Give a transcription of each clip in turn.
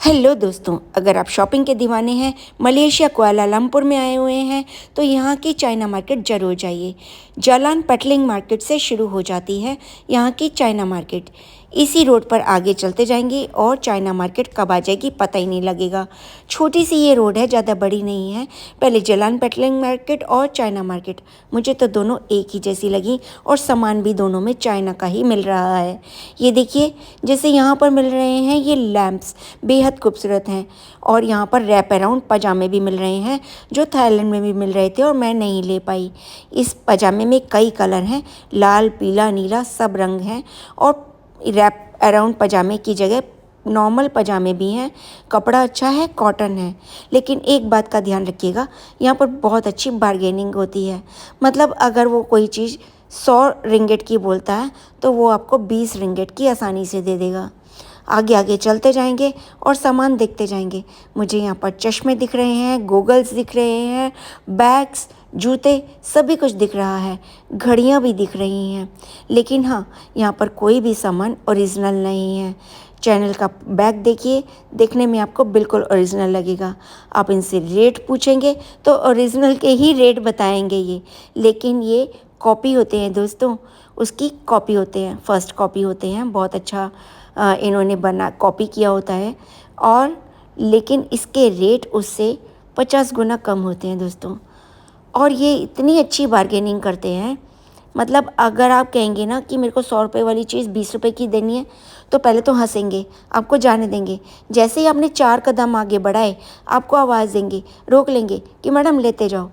Hello दोस्तों, अगर आप शॉपिंग के दीवाने हैं, मलेशिया कुआलालंपुर में आए हुए हैं, तो यहाँ की चाइना मार्केट ज़रूर जाइए। जालान पेटलिंग मार्केट से शुरू हो जाती है यहाँ की चाइना मार्केट। इसी रोड पर आगे चलते जाएंगे और चाइना मार्केट कब आ जाएगी पता ही नहीं लगेगा। छोटी सी ये रोड है, ज़्यादा बड़ी नहीं है। पहले जालान पेटलिंग मार्केट और चाइना मार्केट, मुझे तो दोनों एक ही जैसी लगी और सामान भी दोनों में चाइना का ही मिल रहा है। ये देखिए, जैसे यहाँ पर मिल रहे हैं ये लैम्प्स, बेहद खूबसूरत हैं। और यहाँ पर रैप अराउंड पजामे भी मिल रहे हैं जो थाईलैंड में भी मिल रहे थे और मैं नहीं ले पाई। इस पजामे में कई कलर हैं, लाल, पीला, नीला, सब रंग हैं। और रैप अराउंड पजामे की जगह नॉर्मल पजामे भी हैं। कपड़ा अच्छा है, कॉटन है। लेकिन एक बात का ध्यान रखिएगा, यहाँ पर बहुत अच्छी बार्गेनिंग होती है। मतलब अगर वो कोई चीज़ 100 रिंगिट की बोलता है तो वो आपको 20 रिंगिट की आसानी से दे देगा। आगे आगे चलते जाएंगे और सामान देखते जाएंगे। मुझे यहाँ पर चश्मे दिख रहे हैं, गॉगल्स दिख रहे हैं, बैग्स, जूते, सभी कुछ दिख रहा है। घड़ियाँ भी दिख रही हैं। लेकिन हाँ, यहाँ पर कोई भी सामान ओरिजिनल नहीं है। चैनल का बैग देखिए, देखने में आपको बिल्कुल ओरिजिनल लगेगा। आप इनसे रेट पूछेंगे तो ओरिजिनल के ही रेट बताएंगे ये। लेकिन ये कॉपी होते हैं दोस्तों, उसकी कॉपी होते हैं, फर्स्ट कॉपी होते हैं। बहुत अच्छा इन्होंने बना कॉपी किया होता है। और लेकिन इसके रेट उससे 50 गुना कम होते हैं दोस्तों। और ये इतनी अच्छी बार्गेनिंग करते हैं। मतलब अगर आप कहेंगे ना कि मेरे को 100 रुपये वाली चीज़ 20 रुपये की देनी है, तो पहले तो हंसेंगे, आपको जाने देंगे। जैसे ही आपने 4 कदम आगे बढ़ाए, आपको आवाज़ देंगे, रोक लेंगे कि मैडम लेते जाओ।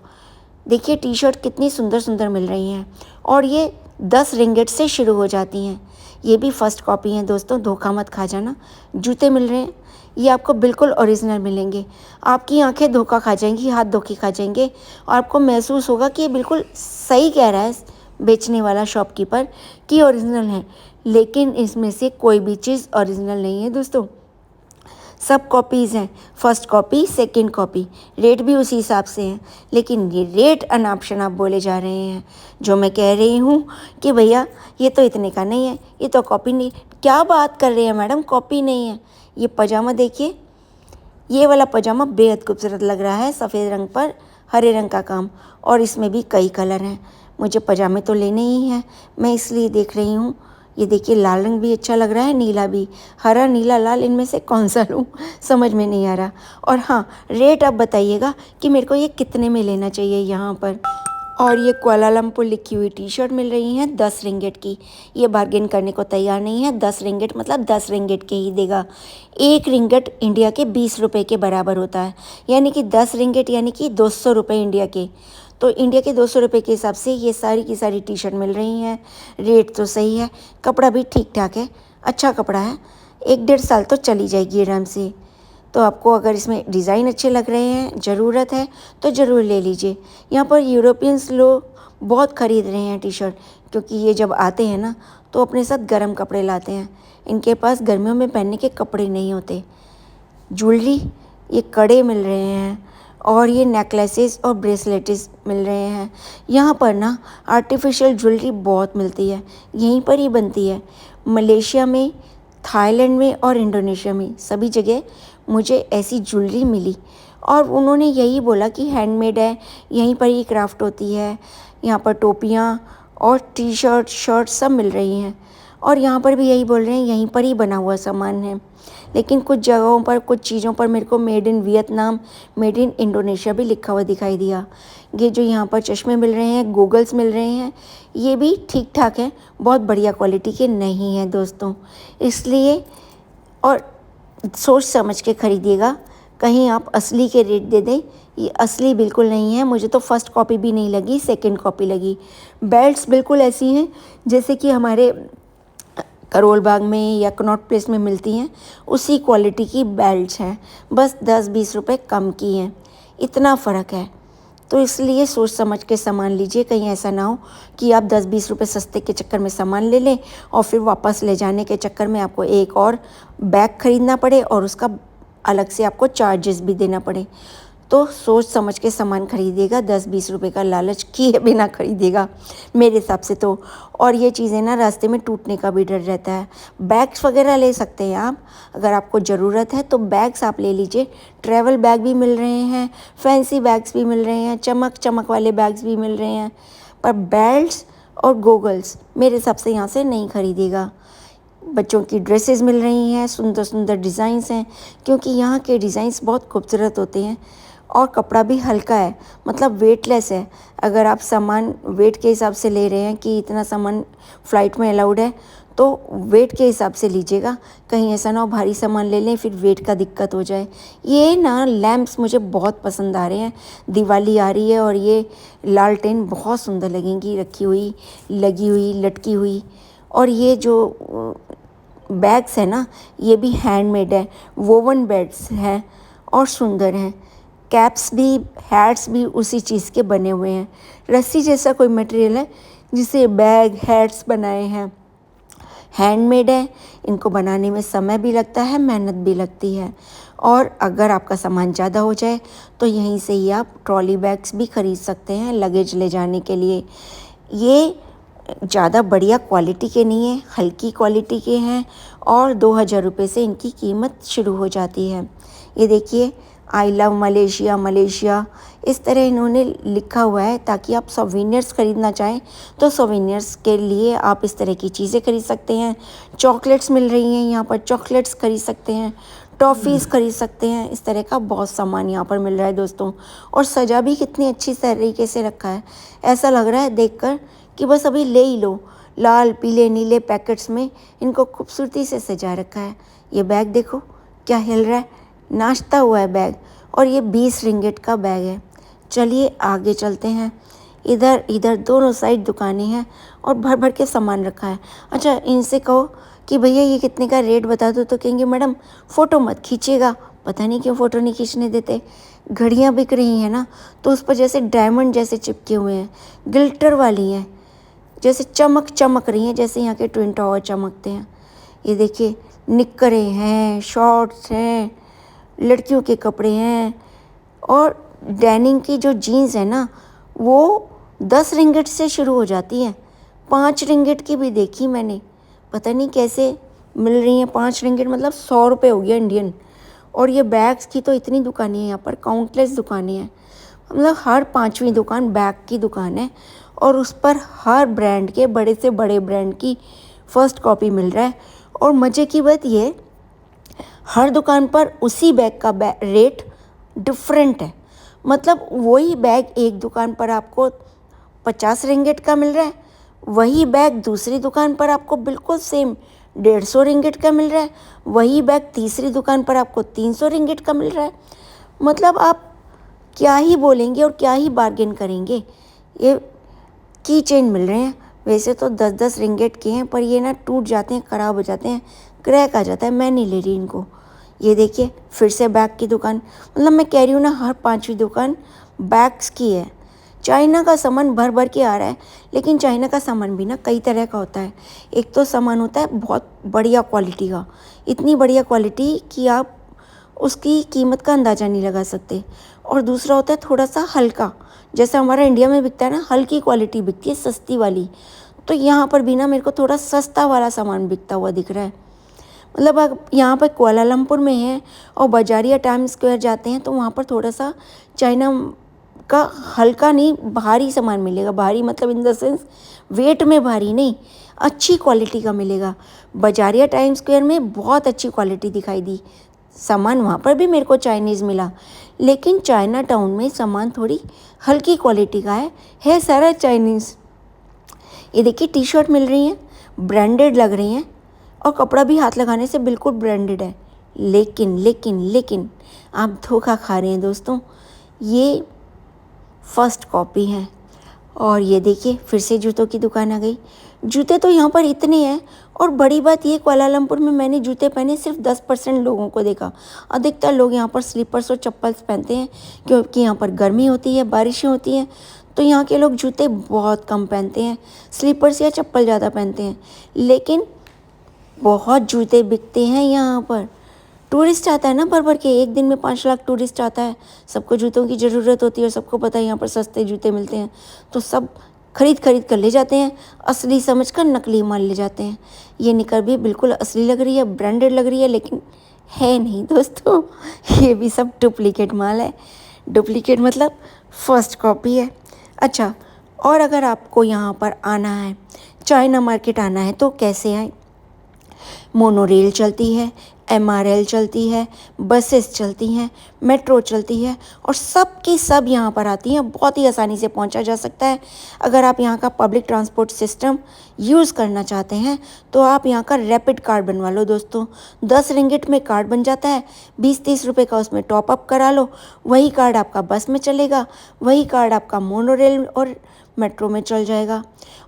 देखिए टी शर्ट कितनी सुंदर सुंदर मिल रही हैं और ये 10 रिंगिट से शुरू हो जाती हैं। ये भी फर्स्ट कॉपी हैं दोस्तों, धोखा मत खा जाना। जूते मिल रहे हैं, ये आपको बिल्कुल ओरिजिनल मिलेंगे। आपकी आंखें धोखा खा जाएंगी, हाथ धोखे खा जाएंगे और आपको महसूस होगा कि ये बिल्कुल सही कह रहा है बेचने वाला शॉपकीपर कि ओरिजिनल है। लेकिन इसमें से कोई भी चीज़ ओरिजिनल नहीं है दोस्तों, सब कॉपीज़ हैं। First copy, second copy, rate भी उसी हिसाब से हैं। लेकिन ये रेट अनाप शनाप बोले जा रहे हैं। जो मैं कह रही हूँ कि भैया ये तो इतने का नहीं है, ये तो कॉपी नहीं। क्या बात कर रहे हैं मैडम, कॉपी नहीं है। ये पजामा देखिए, ये वाला पजामा बेहद खूबसूरत लग रहा है, सफ़ेद रंग पर हरे रंग का काम। और इसमें भी कई कलर हैं। मुझे पजामे तो लेने ही हैं, मैं इसलिए देख रही हूँ। ये देखिए, लाल रंग भी अच्छा लग रहा है, नीला भी। हरा, नीला, लाल, इनमें से कौन सा लूँ समझ में नहीं आ रहा। और हाँ, रेट आप बताइएगा कि मेरे को ये कितने में लेना चाहिए यहाँ पर। और ये कुआलालंपुर लिखी हुई टी शर्ट मिल रही हैं 10 रिंगिट की। ये बार्गेन करने को तैयार नहीं है। 10 रिंगिट मतलब 10 रिंगिट के ही देगा। 1 रिंगिट इंडिया के 20 रुपये के बराबर होता है। यानी कि 10 रिंगिट यानी कि 200 रुपये इंडिया के। तो इंडिया के 200 रुपये के हिसाब से ये सारी की सारी टी शर्ट मिल रही हैं। रेट तो सही है, कपड़ा भी ठीक ठाक है, अच्छा कपड़ा है। 1 डेढ़ साल तो चली जाएगी आराम से। तो आपको अगर इसमें डिज़ाइन अच्छे लग रहे हैं, ज़रूरत है, तो ज़रूर ले लीजिए। यहाँ पर यूरोपियंस लोग बहुत ख़रीद रहे हैं टी शर्ट, क्योंकि ये जब आते हैं ना तो अपने साथ गर्म कपड़े लाते हैं। इनके पास गर्मियों में पहनने के कपड़े नहीं होते। ज्वेलरी, ये कड़े मिल रहे हैं और ये नेकलेसेस और ब्रेसलेट्स मिल रहे हैं। यहाँ पर ना आर्टिफिशियल ज्वेलरी बहुत मिलती है, यहीं पर ही बनती है। मलेशिया में, थाईलैंड में और इंडोनेशिया में सभी जगह मुझे ऐसी ज्वेलरी मिली। और उन्होंने यही बोला कि हैंडमेड है, यहीं पर ही क्राफ्ट होती है। यहाँ पर टोपियाँ और टी शर्ट, शर्ट सब मिल रही हैं। और यहाँ पर भी यही बोल रहे हैं, यहीं पर ही बना हुआ सामान है। लेकिन कुछ जगहों पर, कुछ चीज़ों पर मेरे को made in Vietnam, made in Indonesia भी लिखा हुआ दिखाई दिया। ये जो यहाँ पर चश्मे मिल रहे हैं, गूगल्स मिल रहे हैं, ये भी ठीक ठाक है, बहुत बढ़िया क्वालिटी के नहीं हैं दोस्तों। इसलिए और सोच समझ के ख़रीदिएगा, कहीं आप असली के रेट दे दें। ये असली बिल्कुल नहीं है। मुझे तो फर्स्ट कॉपी भी नहीं लगी, सेकंड कॉपी लगी। बेल्ट्स बिल्कुल ऐसी हैं जैसे कि हमारे करोल बाग में या कनॉट प्लेस में मिलती हैं, उसी क्वालिटी की बेल्ट्स हैं, बस 10-20 रुपए कम की हैं। इतना फ़र्क है। तो इसलिए सोच समझ के सामान लीजिए, कहीं ऐसा ना हो कि आप 10-20 रुपए सस्ते के चक्कर में सामान ले लें और फिर वापस ले जाने के चक्कर में आपको एक और बैग ख़रीदना पड़े और उसका अलग से आपको चार्जेस भी देना पड़े। तो सोच समझ के सामान खरीदेगा, 10-20 रुपए का लालच किए बिना खरीदेगा मेरे हिसाब से तो। और ये चीज़ें ना रास्ते में टूटने का भी डर रहता है। बैग्स वगैरह ले सकते हैं आप, अगर आपको ज़रूरत है तो बैग्स आप ले लीजिए। ट्रैवल बैग भी मिल रहे हैं, फैंसी बैग्स भी मिल रहे हैं, चमक चमक वाले बैग्स भी मिल रहे हैं, पर बेल्ट्स और गोगल्स मेरे हिसाब से यहाँ से नहीं खरीदेगा। बच्चों की ड्रेसेस मिल रही हैं, सुंदर सुंदर डिज़ाइंस हैं, क्योंकि यहाँ के डिज़ाइंस बहुत खूबसूरत होते हैं और कपड़ा भी हल्का है, मतलब वेटलेस है। अगर आप सामान वेट के हिसाब से ले रहे हैं कि इतना सामान फ़्लाइट में अलाउड है, तो वेट के हिसाब से लीजिएगा, कहीं ऐसा ना हो भारी सामान ले लें फिर वेट का दिक्कत हो जाए। ये ना लैंप्स मुझे बहुत पसंद आ रहे हैं, दिवाली आ रही है और ये लालटेन बहुत सुंदर लगेंगी रखी हुई, लगी हुई, लटकी हुई। और ये जो बैग्स है ना, ये भी हैंडमेड है, वोवन बैग्स हैं और सुंदर हैं। कैप्स भी, हैट्स भी उसी चीज़ के बने हुए हैं। रस्सी जैसा कोई मटेरियल है जिसे बैग, हैट्स बनाए हैं, हैंडमेड है। इनको बनाने में समय भी लगता है, मेहनत भी लगती है। और अगर आपका सामान ज़्यादा हो जाए तो यहीं से ही आप ट्रॉली बैग्स भी खरीद सकते हैं लगेज ले जाने के लिए। ये ज़्यादा बढ़िया क्वालिटी के नहीं है, हल्की क्वालिटी के हैं और 2000 रुपये से इनकी कीमत शुरू हो जाती है। ये देखिए, आई लव मलेशिया, मलेशिया इस तरह इन्होंने लिखा हुआ है, ताकि आप सोवेनिर्स ख़रीदना चाहें तो सोवेनिर्स के लिए आप इस तरह की चीज़ें खरीद सकते हैं। चॉकलेट्स मिल रही हैं यहाँ पर, चॉकलेट्स खरीद सकते हैं, टॉफ़ीज़ खरीद सकते हैं। इस तरह का बहुत सामान यहाँ पर मिल रहा है दोस्तों। और सजा भी कितनी अच्छी तरीके से रखा है, ऐसा लग रहा है देखकर कि बस अभी ले ही लो। लाल, पीले, नीले पैकेट्स में इनको खूबसूरती से सजा रखा है। ये बैग देखो क्या हिल रहा है, नाचता हुआ है बैग, और ये 20 रिंगिट का बैग है। चलिए आगे चलते हैं। इधर इधर दोनों साइड दुकानें हैं और भर भर के सामान रखा है। अच्छा, इनसे कहो कि भैया ये कितने का रेट बता दो, तो कहेंगे मैडम फ़ोटो मत खींचिएगा। पता नहीं क्यों फ़ोटो नहीं खींचने देते। घड़ियाँ बिक रही हैं ना, तो उस पर जैसे डायमंड जैसे चिपके हुए हैं, ग्लिटर वाली हैं, जैसे चमक रही हैं, जैसे यहाँ के ट्विन टावर चमकते हैं। ये देखिए, निक्करें हैं, शॉर्ट्स हैं, लड़कियों के कपड़े हैं, और डेनिम की जो जीन्स है ना, वो 10 रिंगिट से शुरू हो जाती है। 5 रिंगिट की भी देखी मैंने, पता नहीं कैसे मिल रही हैं। 5 रिंगिट मतलब 100 रुपये हो गया इंडियन। और ये बैग्स की तो इतनी दुकानें हैं यहाँ पर, काउंटलेस दुकानें हैं, मतलब हर 5वीं दुकान बैग की दुकान है और उस पर हर ब्रांड के, बड़े से बड़े ब्रांड की फ़र्स्ट कॉपी मिल रहा है। और मज़े की बात ये, हर दुकान पर उसी बैग का रेट डिफरेंट है। मतलब वही बैग एक दुकान पर आपको 50 रिंगिट का मिल रहा है, वही बैग दूसरी दुकान पर आपको बिल्कुल सेम 150 रिंगिट का मिल रहा है, वही बैग तीसरी दुकान पर आपको 300 रिंगिट का मिल रहा है। मतलब आप क्या ही बोलेंगे और क्या ही बार्गेन करेंगे। ये की चेन मिल रहे हैं, वैसे तो 10-10 रिंगिट के हैं, पर ये ना टूट जाते हैं, ख़राब हो जाते हैं, क्रैक आ जाता है, मैं नहीं ले रही इनको। ये देखिए, फिर से बैग की दुकान, मतलब मैं कह रही हूँ ना, हर 5वीं दुकान बैग्स की है। चाइना का सामान भर भर के आ रहा है, लेकिन चाइना का सामान भी ना कई तरह का होता है। एक तो सामान होता है बहुत बढ़िया क्वालिटी का, इतनी बढ़िया क्वालिटी कि आप उसकी कीमत का अंदाज़ा नहीं लगा सकते। और दूसरा होता है थोड़ा सा हल्का, जैसा हमारा इंडिया में बिकता है ना, हल्की क्वालिटी बिकती है, सस्ती वाली। तो यहाँ पर भी ना मेरे को थोड़ा सस्ता वाला सामान बिकता हुआ दिख रहा है। मतलब आप यहाँ पर कुआलालंपुर में हैं और बजारिया टाइम स्क्वायर जाते हैं, तो वहाँ पर थोड़ा सा चाइना का हल्का नहीं, भारी सामान मिलेगा। भारी मतलब इन द सेंस वेट में भारी नहीं, अच्छी क्वालिटी का मिलेगा। बजारिया टाइम स्क्वायर में बहुत अच्छी क्वालिटी दिखाई दी। सामान वहाँ पर भी मेरे को चाइनीज़ मिला, लेकिन चाइना टाउन में सामान थोड़ी हल्की क्वालिटी का है सारा चाइनीज़। ये देखिए, टी शर्ट मिल रही हैं, ब्रांडेड लग रही हैं, और कपड़ा भी हाथ लगाने से बिल्कुल ब्रांडेड है। लेकिन लेकिन लेकिन आप धोखा खा रहे हैं दोस्तों, ये फर्स्ट कॉपी है। और ये देखिए, फिर से जूतों की दुकान आ गई। जूते तो यहाँ पर इतने हैं, और बड़ी बात ये, कुआलालंपुर में मैंने जूते पहने सिर्फ 10% लोगों को देखा। अधिकतर लोग यहाँ पर स्लीपर्स और चप्पल्स पहनते हैं, क्योंकि यहाँ पर गर्मी होती है, बारिशें होती हैं, तो यहाँ के लोग जूते बहुत कम पहनते हैं, स्लीपर्स या चप्पल ज़्यादा पहनते हैं। लेकिन बहुत जूते बिकते हैं यहाँ पर, टूरिस्ट आता है ना भर भर के, एक दिन में 5 लाख टूरिस्ट आता है। सबको जूतों की ज़रूरत होती है और सबको पता है यहाँ पर सस्ते जूते मिलते हैं, तो सब खरीद खरीद कर ले जाते हैं, असली समझकर नकली माल ले जाते हैं। ये निकर भी बिल्कुल असली लग रही है, ब्रांडेड लग रही है, लेकिन है नहीं दोस्तों, ये भी सब डुप्लीकेट माल है। डुप्लीकेट मतलब फर्स्ट कॉपी है। अच्छा, और अगर आपको यहाँ पर आना है, चाइना मार्केट आना है, तो कैसे आए? मोनोरेल चलती है, एमआरएल चलती है, बसेस चलती हैं, मेट्रो चलती है, और सब की सब यहाँ पर आती हैं। बहुत ही आसानी से पहुँचा जा सकता है। अगर आप यहाँ का पब्लिक ट्रांसपोर्ट सिस्टम यूज़ करना चाहते हैं तो आप यहाँ का रैपिड कार्ड बनवा लो दोस्तों। 10 रिंगिट में कार्ड बन जाता है, 20-30 रुपये का उसमें टॉपअप करा लो। वही कार्ड आपका बस में चलेगा, वही कार्ड आपका मोनोरेल और मेट्रो में चल जाएगा।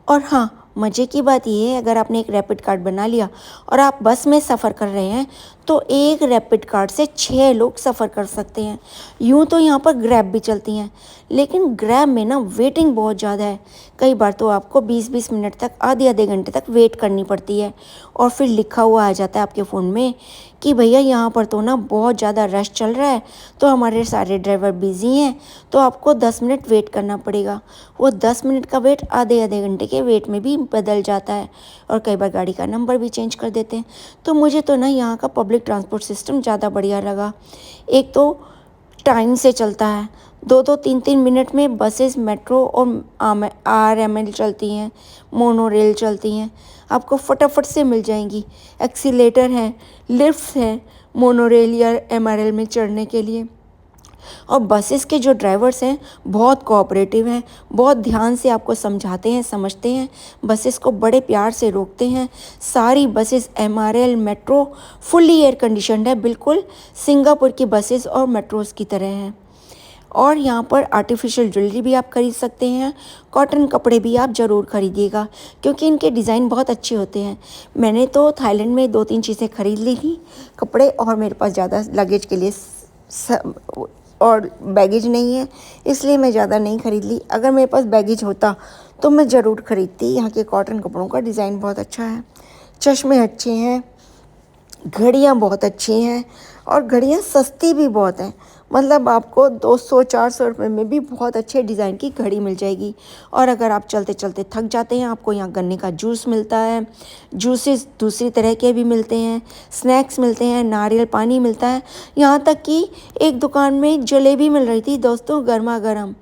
और हाँ, मज़े की बात ये है, अगर आपने एक रैपिड कार्ड बना लिया और आप बस में सफ़र कर रहे हैं तो एक रैपिड कार्ड से 6 लोग सफ़र कर सकते हैं। यूँ तो यहाँ पर ग्रैब भी चलती हैं, लेकिन ग्रैब में ना वेटिंग बहुत ज़्यादा है। कई बार तो आपको 20-20 मिनट तक, आधे घंटे तक वेट करनी पड़ती है, और फिर लिखा हुआ आ जाता है आपके फ़ोन में कि भैया यहाँ पर तो ना बहुत ज़्यादा रश चल रहा है, तो हमारे सारे ड्राइवर बिज़ी हैं, तो आपको 10 मिनट वेट करना पड़ेगा। वो 10 मिनट का वेट आधे घंटे के वेट में भी बदल जाता है, और कई बार गाड़ी का नंबर भी चेंज कर देते हैं। तो मुझे तो ना यहाँ का पब्लिक ट्रांसपोर्ट सिस्टम ज़्यादा बढ़िया लगा। एक तो टाइम से चलता है, 2-2, 3-3 मिनट में बसेस, मेट्रो और आरएमएल चलती हैं, मोनोरेल चलती हैं, आपको फटाफट से मिल जाएंगी। एक्सीलेटर हैं, लिफ्ट हैं मोनोरेल या एमआरएल में चढ़ने के लिए। और बसेस के जो ड्राइवर्स हैं बहुत कोऑपरेटिव हैं, बहुत ध्यान से आपको समझाते हैं, समझते हैं, बसेस को बड़े प्यार से रोकते हैं। सारी buses MRL metro fully air conditioned है, बिल्कुल सिंगापुर की बसेस और मेट्रोज़ की तरह हैं। और यहाँ पर आर्टिफिशियल ज्वेलरी भी आप खरीद सकते हैं। कॉटन कपड़े भी आप ज़रूर खरीदिएगा, क्योंकि इनके डिज़ाइन बहुत अच्छे होते हैं। मैंने तो थाईलैंड में 2-3 चीज़ें खरीद ली थी, कपड़े, और मेरे पास ज़्यादा लगेज के लिए और बैगेज नहीं है, इसलिए मैं ज़्यादा नहीं खरीद ली। अगर मेरे पास बैगेज होता तो मैं ज़रूर खरीदती। यहाँ के कॉटन कपड़ों का डिज़ाइन बहुत अच्छा है, चश्मे अच्छे हैं, घड़ियाँ बहुत अच्छी हैं, और घड़ियाँ सस्ती भी बहुत हैं। मतलब आपको 200-400 रुपये में भी बहुत अच्छे डिज़ाइन की घड़ी मिल जाएगी। और अगर आप चलते चलते थक जाते हैं, आपको यहाँ गन्ने का जूस मिलता है, जूसेस दूसरी तरह के भी मिलते हैं, स्नैक्स मिलते हैं, नारियल पानी मिलता है। यहाँ तक कि एक दुकान में जलेबी मिल रही थी दोस्तों, गर्मा गर्म।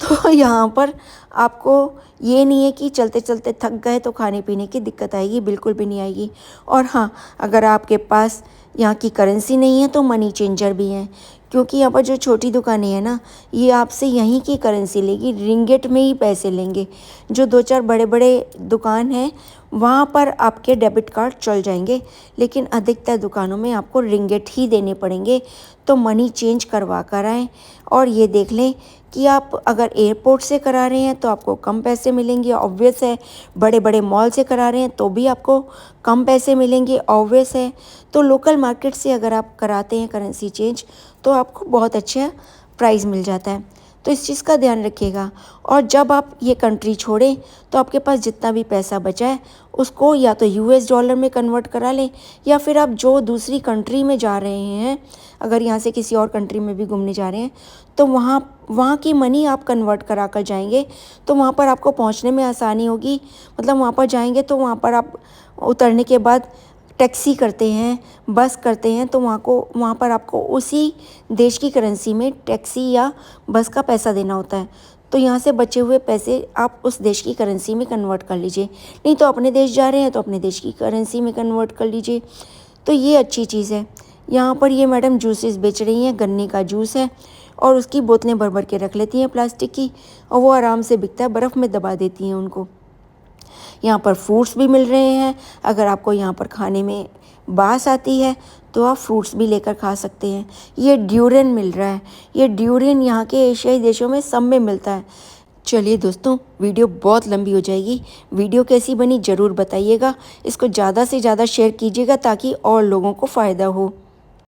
तो यहाँ पर आपको ये नहीं है कि चलते चलते थक गए तो खाने पीने की दिक्कत आएगी, बिल्कुल भी नहीं आएगी। और हाँ, अगर आपके पास यहाँ की करेंसी नहीं है तो मनी चेंजर भी हैं, क्योंकि यहाँ पर जो छोटी दुकानें हैं ना, ये आपसे यहीं की करेंसी लेगी, रिंगिट में ही पैसे लेंगे। जो 2-4 बड़े बड़े दुकान हैं वहाँ पर आपके डेबिट कार्ड चल जाएंगे, लेकिन अधिकतर दुकानों में आपको रिंगिट ही देने पड़ेंगे। तो मनी चेंज करवा कर आएँ, और ये देख लें कि आप अगर एयरपोर्ट से करा रहे हैं तो आपको कम पैसे मिलेंगे, ऑब्वियस है। बड़े बड़े मॉल से करा रहे हैं तो भी आपको कम पैसे मिलेंगे, ऑब्वियस है। तो लोकल मार्केट से अगर आप कराते हैं करेंसी चेंज तो आपको बहुत अच्छा प्राइस मिल जाता है। तो इस चीज़ का ध्यान रखिएगा। और जब आप ये कंट्री छोड़ें तो आपके पास जितना भी पैसा बचा है उसको या तो यूएस डॉलर में कन्वर्ट करा लें, या फिर आप जो दूसरी कंट्री में जा रहे हैं, अगर यहाँ से किसी और कंट्री में भी घूमने जा रहे हैं, तो वहाँ की मनी आप कन्वर्ट करा कर जाएंगे, तो वहाँ पर आपको पहुँचने में आसानी होगी। मतलब वहाँ पर जाएंगे तो वहाँ पर आप उतरने के बाद टैक्सी करते हैं, बस करते हैं, तो वहाँ पर आपको उसी देश की करेंसी में टैक्सी या बस का पैसा देना होता है। तो यहाँ से बचे हुए पैसे आप उस देश की करेंसी में कन्वर्ट कर लीजिए, नहीं तो अपने देश जा रहे हैं तो अपने देश की करेंसी में कन्वर्ट कर लीजिए। तो ये अच्छी चीज़ है। यहाँ पर ये मैडम जूसेस बेच रही हैं, गन्ने का जूस है, और उसकी बोतलें भर भर के रख लेती हैं प्लास्टिक की, और वो आराम से बिकता है, बर्फ़ में दबा देती हैं उनको। यहाँ पर फ्रूट्स भी मिल रहे हैं। अगर आपको यहाँ पर खाने में बास आती है तो आप फ्रूट्स भी लेकर खा सकते हैं। ये ड्यूरियन मिल रहा है, ये ड्यूरियन यहाँ के एशियाई देशों में सब में मिलता है। चलिए दोस्तों, वीडियो बहुत लंबी हो जाएगी। वीडियो कैसी बनी ज़रूर बताइएगा। इसको ज़्यादा से ज़्यादा शेयर कीजिएगा ताकि और लोगों को फ़ायदा हो।